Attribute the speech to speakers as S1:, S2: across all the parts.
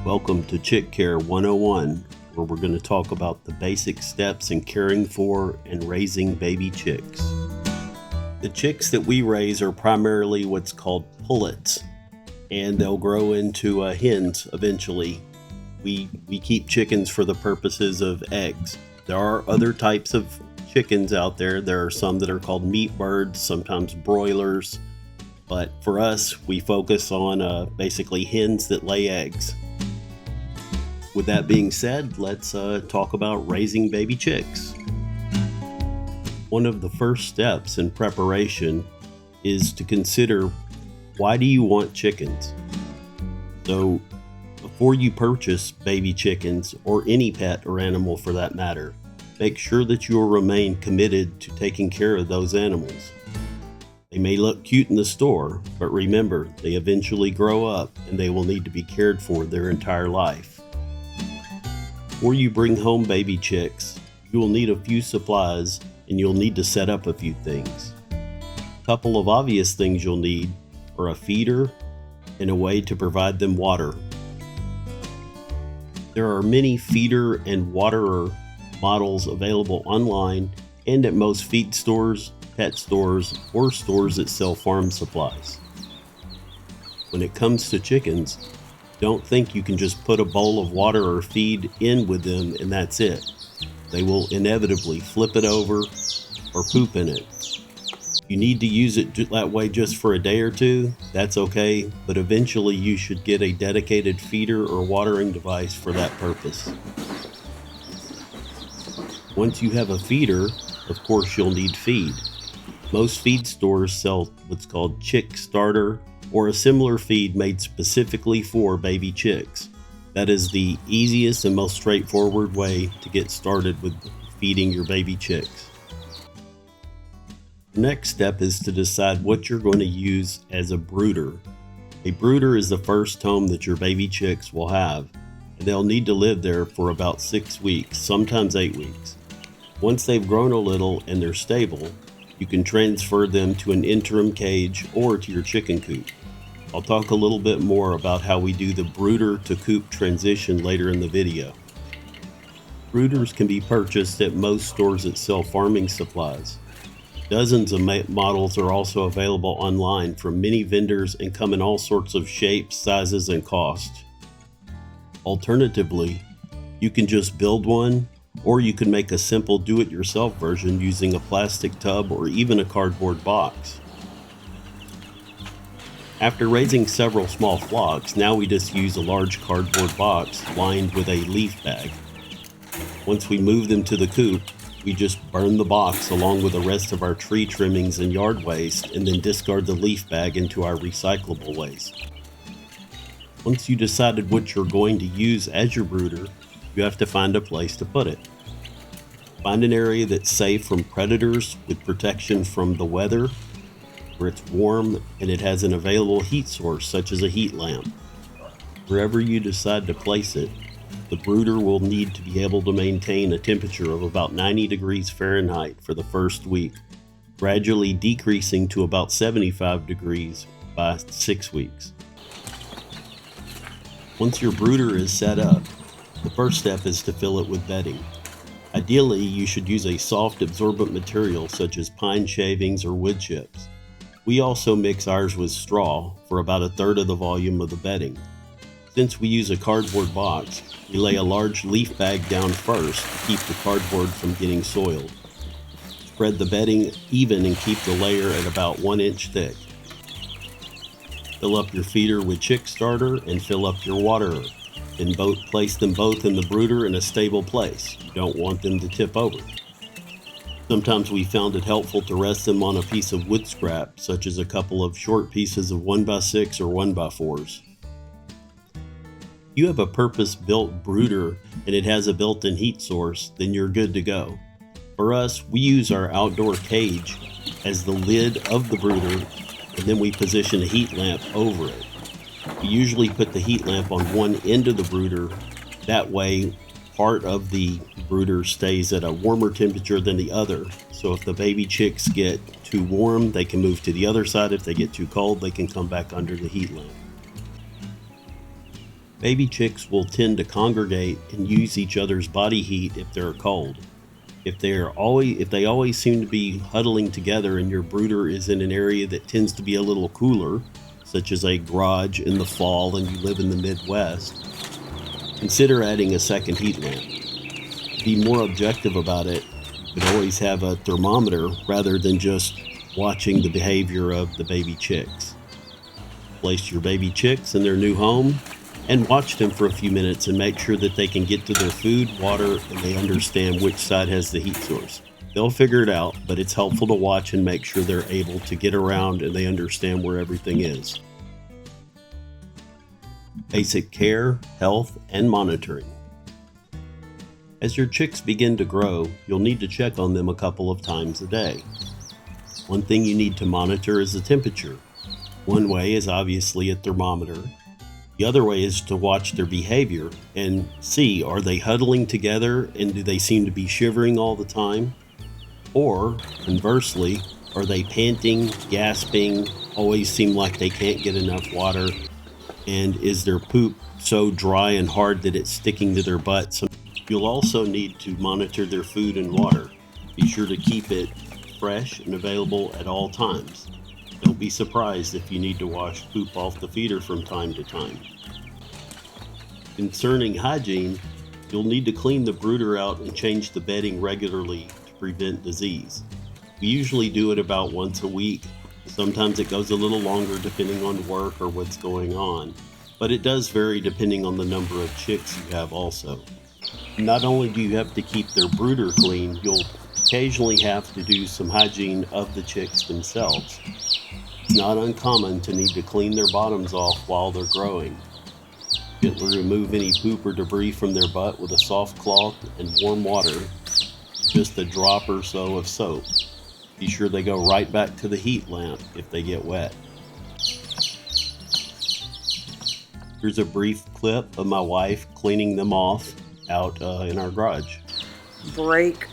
S1: Welcome to Chick Care 101, where we're going to talk about the basic steps in caring for and raising baby chicks. The chicks that we raise are primarily what's called pullets, and they'll grow into hens eventually. We keep chickens for the purposes of eggs. There are other types of chickens out there. There are some that are called meat birds, sometimes broilers, but for us, we focus on basically hens that lay eggs. With that being said, let's talk about raising baby chicks. One of the first steps in preparation is to consider, why do you want chickens? So before you purchase baby chickens, or any pet or animal for that matter, make sure that you will remain committed to taking care of those animals. They may look cute in the store, but remember, they eventually grow up and they will need to be cared for their entire life. Before you bring home baby chicks, you will need a few supplies and you'll need to set up a few things. A couple of obvious things you'll need are a feeder and a way to provide them water. There are many feeder and waterer models available online and at most feed stores, pet stores, or stores that sell farm supplies. When it comes to chickens, don't think you can just put a bowl of water or feed in with them and that's it. They will inevitably flip it over or poop in it. You need to use it that way just for a day or two, that's okay, but eventually you should get a dedicated feeder or watering device for that purpose. Once you have a feeder, of course you'll need feed. Most feed stores sell what's called chick starter or a similar feed made specifically for baby chicks. That is the easiest and most straightforward way to get started with feeding your baby chicks. The next step is to decide what you're going to use as a brooder. A brooder is the first home that your baby chicks will have, and they'll need to live there for about 6 weeks, sometimes 8 weeks. Once they've grown a little and they're stable, you can transfer them to an interim cage or to your chicken coop. I'll talk a little bit more about how we do the brooder to coop transition later in the video. Brooders can be purchased at most stores that sell farming supplies. Dozens of models are also available online from many vendors and come in all sorts of shapes, sizes, and costs. Alternatively, you can just build one, or you can make a simple do-it-yourself version using a plastic tub or even a cardboard box. After raising several small flocks, now we just use a large cardboard box lined with a leaf bag. Once we move them to the coop, we just burn the box along with the rest of our tree trimmings and yard waste and then discard the leaf bag into our recyclable waste. Once you decided what you're going to use as your brooder, you have to find a place to put it. Find an area that's safe from predators with protection from the weather, where it's warm and it has an available heat source such as a heat lamp. Wherever you decide to place it, the brooder will need to be able to maintain a temperature of about 90 degrees Fahrenheit for the first week, gradually decreasing to about 75 degrees by 6 weeks. Once your brooder is set up, the first step is to fill it with bedding. Ideally, you should use a soft absorbent material such as pine shavings or wood chips. We also mix ours with straw for about 1/3 of the volume of the bedding. Since we use a cardboard box, we lay a large leaf bag down first to keep the cardboard from getting soiled. Spread the bedding even and keep the layer at about 1 inch thick. Fill up your feeder with chick starter and fill up your waterer. Then place them both in the brooder in a stable place. You don't want them to tip over. Sometimes we found it helpful to rest them on a piece of wood scrap, such as a couple of short pieces of 1x6 or 1x4s. If you have a purpose-built brooder and it has a built-in heat source, then you're good to go. For us, we use our outdoor cage as the lid of the brooder, and then we position a heat lamp over it. We usually put the heat lamp on one end of the brooder. That way, part of the brooder stays at a warmer temperature than the other. So if the baby chicks get too warm, they can move to the other side. If they get too cold, they can come back under the heat lamp. Baby chicks will tend to congregate and use each other's body heat if they're cold. If they always seem to be huddling together and your brooder is in an area that tends to be a little cooler, such as a garage in the fall and you live in the Midwest, consider adding a second heat lamp. To be more objective about it, you can always have a thermometer rather than just watching the behavior of the baby chicks. Place your baby chicks in their new home and watch them for a few minutes and make sure that they can get to their food, water, and they understand which side has the heat source. They'll figure it out, but it's helpful to watch and make sure they're able to get around and they understand where everything is. Basic care, health, and monitoring. As your chicks begin to grow, you'll need to check on them a couple of times a day. One thing you need to monitor is the temperature. One way is obviously a thermometer. The other way is to watch their behavior and see, are they huddling together and do they seem to be shivering all the time? Or conversely, are they panting, gasping, always seem like they can't get enough water? And is their poop so dry and hard that it's sticking to their butts? You'll also need to monitor their food and water. Be sure to keep it fresh and available at all times. Don't be surprised if you need to wash poop off the feeder from time to time. Concerning hygiene, you'll need to clean the brooder out and change the bedding regularly to prevent disease. We usually do it about once a week. Sometimes it goes a little longer depending on work or what's going on, but it does vary depending on the number of chicks you have also. Not only do you have to keep their brooder clean, you'll occasionally have to do some hygiene of the chicks themselves. It's not uncommon to need to clean their bottoms off while they're growing. Gently remove any poop or debris from their butt with a soft cloth and warm water, just a drop or so of soap. Be sure they go right back to the heat lamp if they get wet. Here's a brief clip of my wife cleaning them off out in our garage.
S2: Break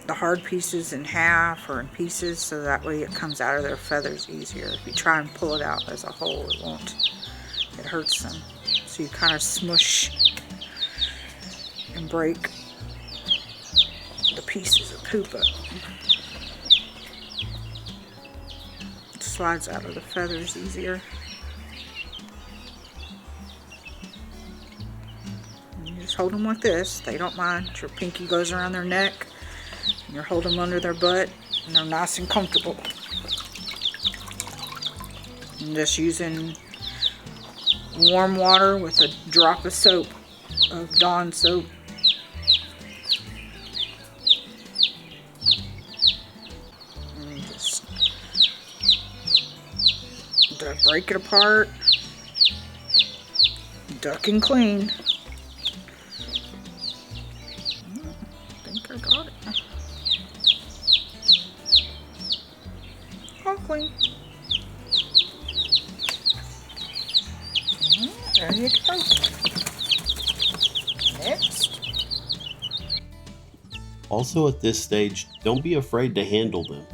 S2: the hard pieces in half or in pieces so that way it comes out of their feathers easier. If you try and pull it out as a whole, it won't. It hurts them. So you kind of smush and break the pieces of poop up. It slides out of the feathers easier. And you just hold them like this. They don't mind. Your pinky goes around their neck. And you're holding them under their butt, and they're nice and comfortable. I'm just using warm water with a drop of soap, of Dawn soap. And just break it apart, duck and clean. I think I got it. Clean. There you go. Next.
S1: Also at this stage, don't be afraid to handle them.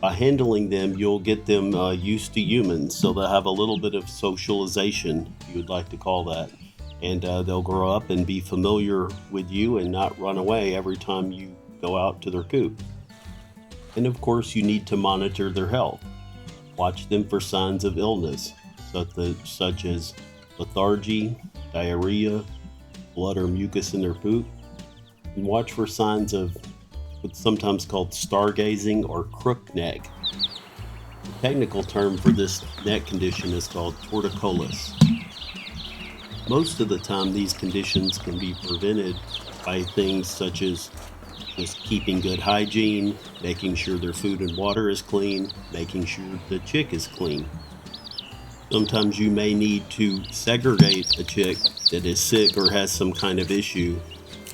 S1: By handling them, you'll get them used to humans, so they'll have a little bit of socialization, if you would like to call that. And they'll grow up and be familiar with you and not run away every time you go out to their coop. And of course, you need to monitor their health. Watch them for signs of illness, such as lethargy, diarrhea, blood or mucus in their poop. And watch for signs of what's sometimes called stargazing or crook neck. The technical term for this neck condition is called torticollis. Most of the time, these conditions can be prevented by things such as just keeping good hygiene, making sure their food and water is clean, making sure the chick is clean. Sometimes you may need to segregate a chick that is sick or has some kind of issue,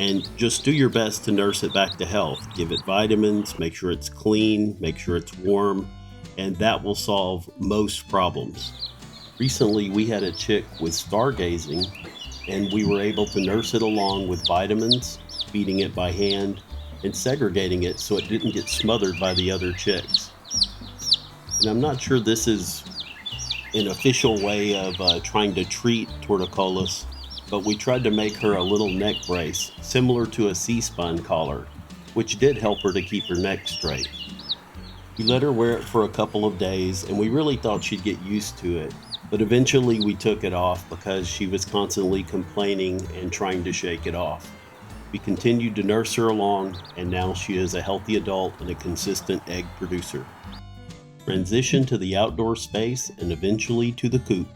S1: and just do your best to nurse it back to health. Give it vitamins, make sure it's clean, make sure it's warm, and that will solve most problems. Recently, we had a chick with stargazing, and we were able to nurse it along with vitamins, feeding it by hand, and segregating it so it didn't get smothered by the other chicks. And I'm not sure this is an official way of trying to treat torticollis, but we tried to make her a little neck brace similar to a C-spine collar, which did help her to keep her neck straight. We let her wear it for a couple of days and we really thought she'd get used to it, but eventually we took it off because she was constantly complaining and trying to shake it off. We continued to nurse her along, and now she is a healthy adult and a consistent egg producer. Transition to the outdoor space and eventually to the coop.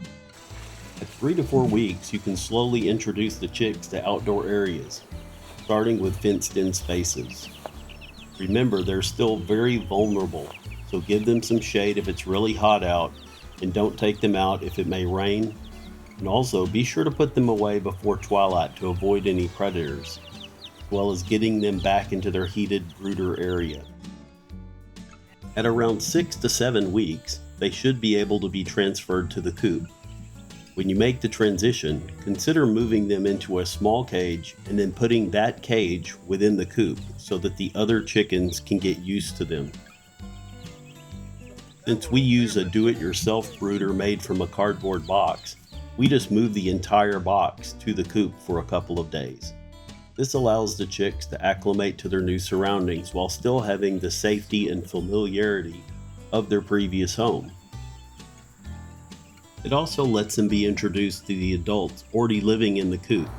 S1: At 3 to 4 weeks, you can slowly introduce the chicks to outdoor areas, starting with fenced-in spaces. Remember, they're still very vulnerable, so give them some shade if it's really hot out, and don't take them out if it may rain. And also, be sure to put them away before twilight to avoid any predators, as well as getting them back into their heated brooder area. At around 6 to 7 weeks, they should be able to be transferred to the coop. When you make the transition, consider moving them into a small cage and then putting that cage within the coop so that the other chickens can get used to them. Since we use a do-it-yourself brooder made from a cardboard box, we just move the entire box to the coop for a couple of days. This allows the chicks to acclimate to their new surroundings while still having the safety and familiarity of their previous home. It also lets them be introduced to the adults already living in the coop.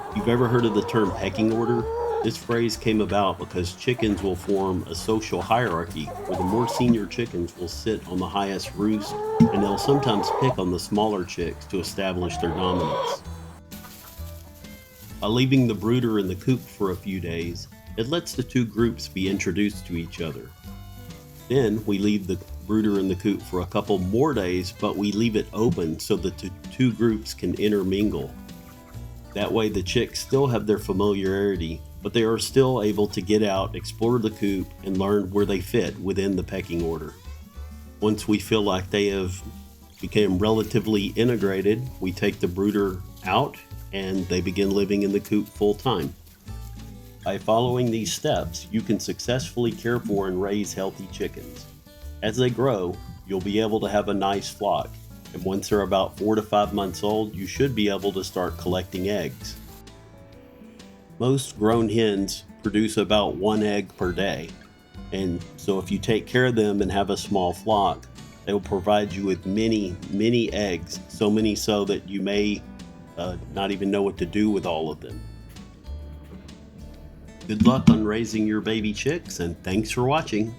S1: If you've ever heard of the term pecking order, this phrase came about because chickens will form a social hierarchy where the more senior chickens will sit on the highest roost, and they'll sometimes pick on the smaller chicks to establish their dominance. By leaving the brooder in the coop for a few days, it lets the two groups be introduced to each other. Then we leave the brooder in the coop for a couple more days, but we leave it open so that the two groups can intermingle. That way the chicks still have their familiarity, but they are still able to get out, explore the coop, and learn where they fit within the pecking order. Once we feel like they have become relatively integrated, we take the brooder out and they begin living in the coop full time. By following these steps, you can successfully care for and raise healthy chickens. As they grow, you'll be able to have a nice flock, and once they're about 4 to 5 months old, you should be able to start collecting eggs. Most grown hens produce about 1 egg per day, and so if you take care of them and have a small flock, they will provide you with many, many eggs, so many so that you may not even know what to do with all of them. Good luck on raising your baby chicks, and thanks for watching.